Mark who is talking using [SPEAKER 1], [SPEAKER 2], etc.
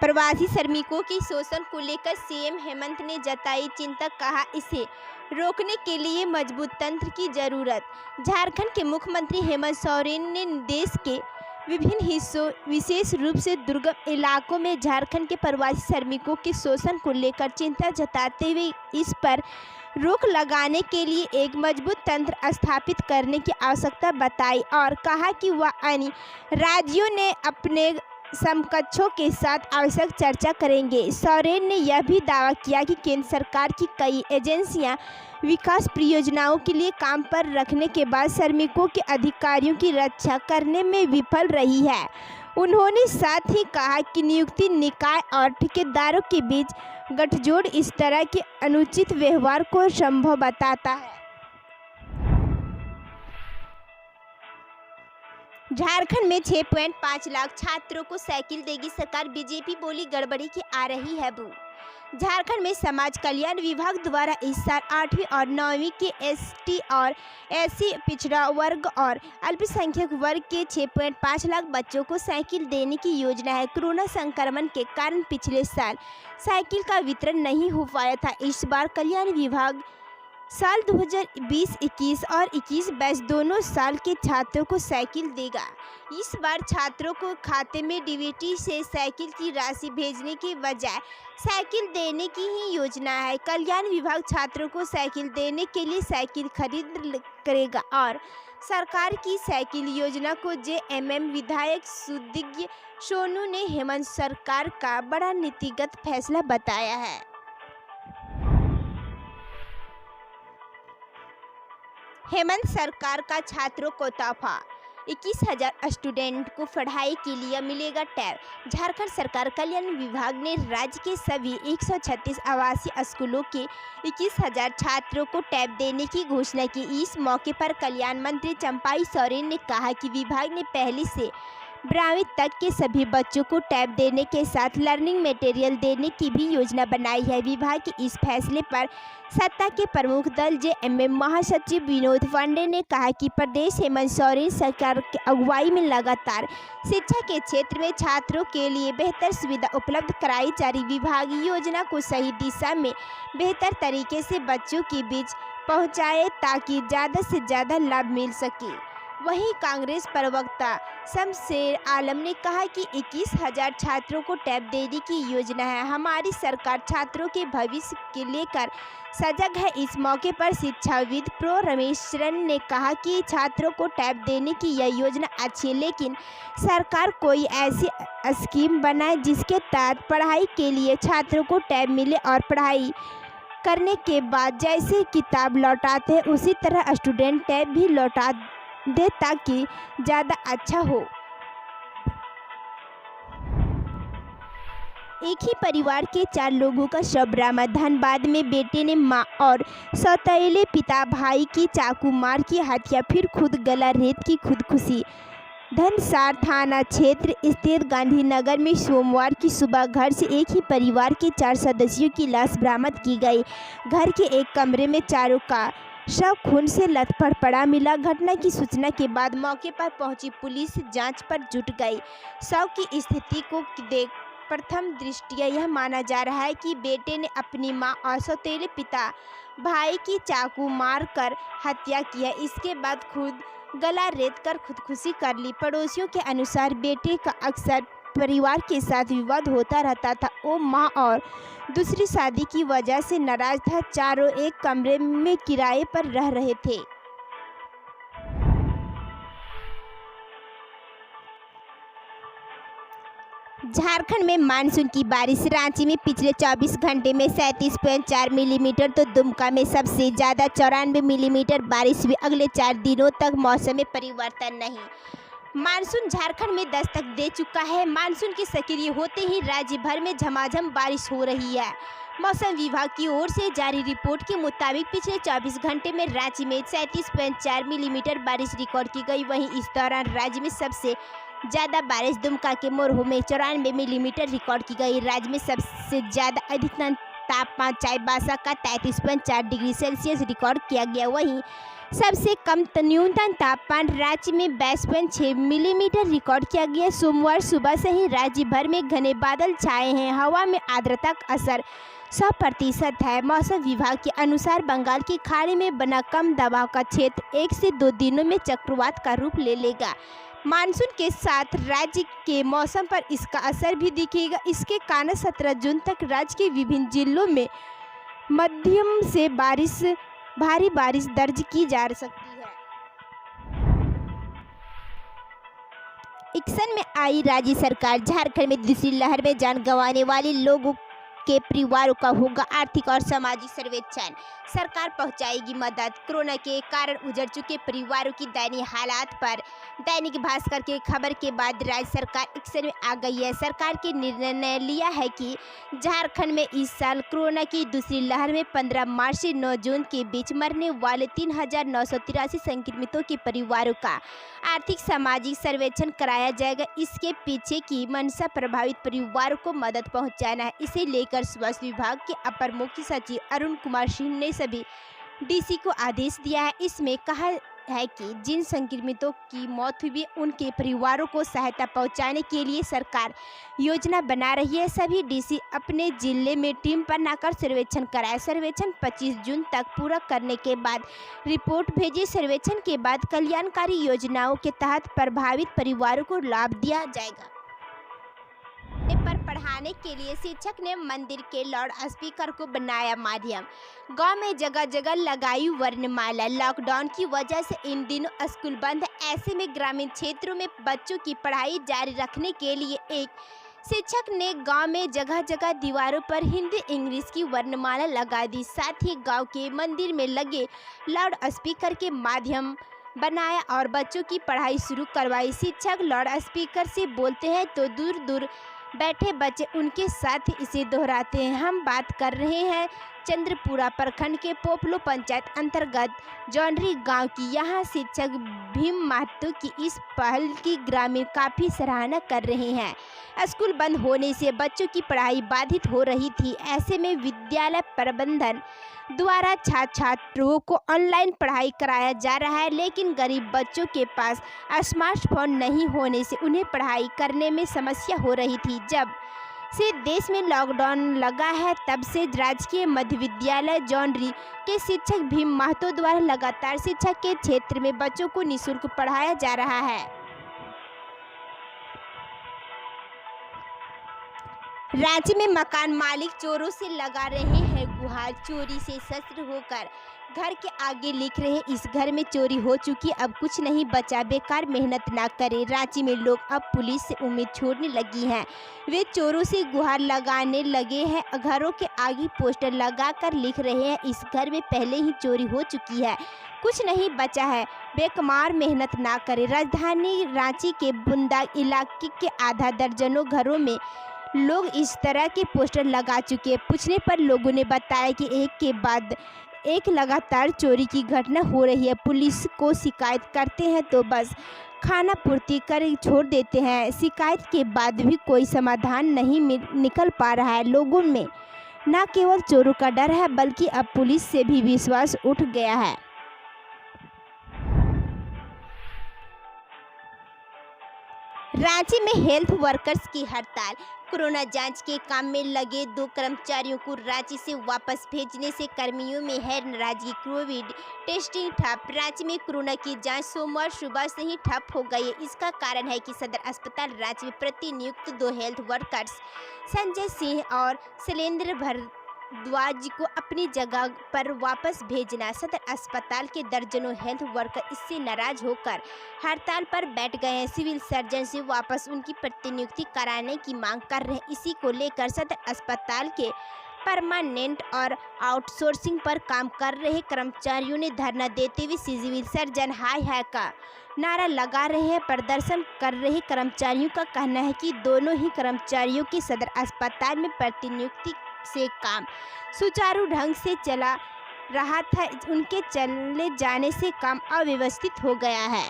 [SPEAKER 1] प्रवासी श्रमिकों के शोषण को लेकर सीएम हेमंत ने जताई चिंता, कहा इसे रोकने के लिए मजबूत तंत्र की जरूरत। झारखंड के मुख्यमंत्री हेमंत सोरेन ने देश के विभिन्न हिस्सों, विशेष रूप से दुर्गम इलाकों में झारखंड के प्रवासी श्रमिकों के शोषण को लेकर चिंता जताते हुए इस पर रोक लगाने के लिए एक मजबूत तंत्र स्थापित करने की आवश्यकता बताई और कहा कि वह अन्य राज्यों ने अपने समकक्षों के साथ आवश्यक चर्चा करेंगे। सोरेन ने यह भी दावा किया कि केंद्र सरकार की कई एजेंसियां विकास परियोजनाओं के लिए काम पर रखने के बाद श्रमिकों के अधिकारों की रक्षा करने में विफल रही है। उन्होंने साथ ही कहा कि नियुक्ति निकाय और ठेकेदारों के बीच गठजोड़ इस तरह के अनुचित व्यवहार को संभव बताता है। झारखंड में 6.5 लाख छात्रों को साइकिल देगी सरकार, बीजेपी बोली गड़बड़ी की आ रही है बू। झारखंड में समाज कल्याण विभाग द्वारा इस साल 8वीं और 9वीं के एसटी और एससी पिछड़ा वर्ग और अल्पसंख्यक वर्ग के 6.5 लाख बच्चों को साइकिल देने की योजना है। कोरोना संक्रमण के कारण पिछले साल साइकिल का वितरण नहीं हो पाया था। इस बार कल्याण विभाग साल 2020-21 और 21-22 दोनों साल के छात्रों को साइकिल देगा। इस बार छात्रों को खाते में डीबीटी से साइकिल की राशि भेजने के बजाय साइकिल देने की ही योजना है। कल्याण विभाग छात्रों को साइकिल देने के लिए साइकिल खरीद करेगा और सरकार की साइकिल योजना को जेएमएम विधायक सुदिग्य सोनू ने हेमंत सरकार का बड़ा नीतिगत फैसला बताया है। हेमंत सरकार का छात्रों को तोहफा, 21,000 स्टूडेंट को पढ़ाई के लिए मिलेगा टैब। झारखंड सरकार कल्याण विभाग ने राज्य के सभी 136 आवासीय स्कूलों के 21,000 छात्रों को टैब देने की घोषणा की। इस मौके पर कल्याण मंत्री चंपाई सोरेन ने कहा कि विभाग ने पहली से 12वीं तक के सभी बच्चों को टैब देने के साथ लर्निंग मटेरियल देने की भी योजना बनाई है। विभाग के इस फैसले पर सत्ता के प्रमुख दल जेएमएम महासचिव विनोद पांडे ने कहा कि प्रदेश हेमंत सोरेन सरकार की अगुवाई में लगातार शिक्षा के क्षेत्र में छात्रों के लिए बेहतर सुविधा उपलब्ध कराई जा रही। विभाग योजना को सही दिशा में बेहतर तरीके से बच्चों के बीच पहुंचाए ताकि ज़्यादा से ज़्यादा लाभ मिल सके। वहीं कांग्रेस प्रवक्ता शमशेर आलम ने कहा कि 21,000 छात्रों को टैब देने की योजना है। हमारी सरकार छात्रों के भविष्य के लेकर सजग है। इस मौके पर शिक्षाविद प्रो रमेश्वरन ने कहा कि छात्रों को टैब देने की यह योजना अच्छी है, लेकिन सरकार कोई ऐसी स्कीम बनाए जिसके तहत पढ़ाई के लिए छात्रों को टैब मिले और पढ़ाई करने के बाद जैसे किताब लौटाते हैं उसी तरह स्टूडेंट टैब भी लौटा दे ताकि ज़्यादा अच्छा हो। एक ही परिवार के 4 लोगों का शव बरामद। धनबाद में बेटे ने मां और सौतेले पिता भाई की चाकू मार की हत्या, फिर खुद गला रेत की खुदकुशी। धनसार थाना क्षेत्र स्थित गांधीनगर में सोमवार की सुबह घर से एक ही परिवार के 4 सदस्यों की लाश बरामद की गई। घर के एक कमरे में चारों का शव खून से लथपथ पड़ा मिला। घटना की सूचना के बाद मौके पर पहुंची पुलिस जांच पर जुट गई। शव की स्थिति को देख प्रथम दृष्टया यह माना जा रहा है कि बेटे ने अपनी मां और सौतेले पिता भाई की चाकू मारकर हत्या की है। इसके बाद खुद गला रेत कर खुदकुशी कर ली। पड़ोसियों के अनुसार बेटे का अक्सर परिवार के साथ विवाद होता रहता था। वो मां और दूसरी शादी की वजह से नाराज था। चारों एक कमरे में किराए पर रह रहे थे। झारखंड में मानसून की बारिश। रांची में पिछले 24 घंटे में 37.4 मिलीमीटर तो दुमका में सबसे ज़्यादा 94 मिलीमीटर बारिश हुई। अगले 4 दिनों तक मौसम में परिवर्तन नहीं। मानसून झारखंड में दस्तक दे चुका है। मानसून के सक्रिय होते ही राज्य भर में झमाझम बारिश हो रही है। मौसम विभाग की ओर से जारी रिपोर्ट के मुताबिक पिछले 24 घंटे में रांची में 37.4 मिलीमीटर बारिश रिकॉर्ड की गई। वहीं इस दौरान राज्य में सबसे ज़्यादा बारिश दुमका के मोरहू में 94 मिलीमीटर रिकॉर्ड की गई। राज्य में सबसे ज़्यादा अधिकतम तापमान चाईबासा का 33.4 डिग्री सेल्सियस रिकॉर्ड किया गया। वहीं सबसे कम न्यूनतम तापमान राज्य में 22.6 मिलीमीटर रिकॉर्ड किया गया। सोमवार सुबह से ही राज्य भर में घने बादल छाए हैं। हवा में आर्द्रता का असर 100% है। मौसम विभाग के अनुसार बंगाल की खाड़ी में बना कम दबाव का क्षेत्र 1 से 2 दिनों में चक्रवात का रूप ले लेगा। मानसून के साथ राज्य के मौसम पर इसका असर भी दिखेगा। इसके कारण 17 जून तक राज्य के विभिन्न जिलों में मध्यम से भारी बारिश दर्ज की जा सकती है। एक्शन में आई राज्य सरकार। झारखंड में दूसरी लहर में जान गंवाने वाले लोगों के परिवारों का होगा आर्थिक और सामाजिक सर्वेक्षण। सरकार पहुंचाएगी मदद। कोरोना के कारण उजड़ चुके परिवारों की दयनीय हालात पर दैनिक भास्कर के खबर के बाद राज्य सरकार एक्शन में आ गई है। सरकार के निर्णय लिया है कि झारखंड में इस साल कोरोना की दूसरी लहर में 15 मार्च से 9 जून के बीच मरने वाले 3,983 संक्रमितों के परिवारों का आर्थिक सामाजिक सर्वेक्षण कराया जाएगा। इसके पीछे की मंशा प्रभावित परिवारों को मदद पहुंचाना है। इसे लेकर स्वास्थ्य विभाग के अपर मुख्य सचिव अरुण कुमार सिंह ने सभी डीसी को आदेश दिया है। इसमें कहा है कि जिन संक्रमितों की मौत हुई उनके परिवारों को सहायता पहुंचाने के लिए सरकार योजना बना रही है। सभी डीसी अपने जिले में टीम बनाकर सर्वेक्षण कराए। सर्वेक्षण 25 जून तक पूरा करने के बाद रिपोर्ट भेजे। सर्वेक्षण के बाद कल्याणकारी योजनाओं के तहत प्रभावित परिवारों को लाभ दिया जाएगा। पर पढ़ाने के लिए शिक्षक ने मंदिर के लाउड स्पीकर को बनाया माध्यम। गांव में जगह जगह लगाई वर्णमाला। लॉकडाउन की वजह से इन दिनों स्कूल बंद है। ऐसे में ग्रामीण क्षेत्रों में बच्चों की पढ़ाई जारी रखने के लिए एक शिक्षक ने गांव में जगह जगह दीवारों पर हिंदी इंग्लिश की वर्णमाला लगा दी। साथ ही गांव के मंदिर में लगे लाउड स्पीकर के माध्यम बनाया और बच्चों की पढ़ाई शुरू करवाई। शिक्षक लाउड स्पीकर से बोलते हैं तो दूर दूर बैठे बच्चे उनके साथ इसे दोहराते हैं। हम बात कर रहे हैं चंद्रपुरा प्रखंड के पोपलो पंचायत अंतर्गत जौनरी गांव की। यहाँ शिक्षक भीम महतो की इस पहल की ग्रामीण काफ़ी सराहना कर रहे हैं। स्कूल बंद होने से बच्चों की पढ़ाई बाधित हो रही थी। ऐसे में विद्यालय प्रबंधन द्वारा छात्र छात्राओं को ऑनलाइन पढ़ाई कराया जा रहा है, लेकिन गरीब बच्चों के पास स्मार्टफोन नहीं होने से उन्हें पढ़ाई करने में समस्या हो रही थी। जब से देश में लॉकडाउन लगा है तब से राजकीय मध्य विद्यालय जौनरी के शिक्षक भीम महतो द्वारा लगातार शिक्षा के क्षेत्र में बच्चों को निःशुल्क पढ़ाया जा रहा है। राज्य में मकान मालिक चोरों से लगा रहे हैं गुहार। चोरी से शस्त्र होकर घर के आगे लिख रहे इस घर में चोरी हो चुकी, अब कुछ नहीं बचा, बेकार मेहनत ना करें। राज्य में लोग अब पुलिस से उम्मीद छोड़ने लगी हैं। वे चोरों से गुहार लगाने लगे हैं। घरों के आगे पोस्टर लगाकर लिख रहे हैं इस घर में पहले ही चोरी हो चुकी है, कुछ नहीं बचा है, बेकमार मेहनत ना करें। राजधानी रांची के बुंदा इलाके के आधा दर्जनों घरों में लोग इस तरह के पोस्टर लगा चुके हैं। पूछने पर लोगों ने बताया कि एक के बाद एक लगातार चोरी की घटना हो रही है। पुलिस को शिकायत करते हैं तो बस खाना पूर्ति कर छोड़ देते हैं। शिकायत के बाद भी कोई समाधान नहीं निकल पा रहा है। लोगों में न केवल चोरों का डर है बल्कि अब पुलिस से भी विश्वास उठ गया है। रांची में हेल्थ वर्कर्स की हड़ताल। कोरोना जांच के काम में लगे 2 कर्मचारियों को रांची से वापस भेजने से कर्मियों में है नाराजगी। कोविड टेस्टिंग ठप। रांची में कोरोना की जांच सोमवार सुबह से ही ठप हो गई है। इसका कारण है कि सदर अस्पताल रांची में प्रतिनियुक्त 2 हेल्थ वर्कर्स संजय सिंह और शैलेंद्र भारद्वाज को अपनी जगह पर वापस भेजना। सदर अस्पताल के दर्जनों हेल्थ वर्कर इससे नाराज होकर हड़ताल पर बैठ गए हैं। सिविल सर्जन से वापस उनकी प्रतिनियुक्ति कराने की मांग कर रहे हैं। इसी को लेकर सदर अस्पताल के परमानेंट और आउटसोर्सिंग पर काम कर रहे कर्मचारियों ने धरना देते हुए सिविल सर्जन हाय हाय का नारा लगा रहे हैं। प्रदर्शन कर रहे कर्मचारियों का कहना है कि दोनों ही कर्मचारियों के सदर अस्पताल में प्रतिनियुक्ति से काम सुचारू ढंग से चला रहा था, उनके चले जाने से काम अव्यवस्थित हो गया है।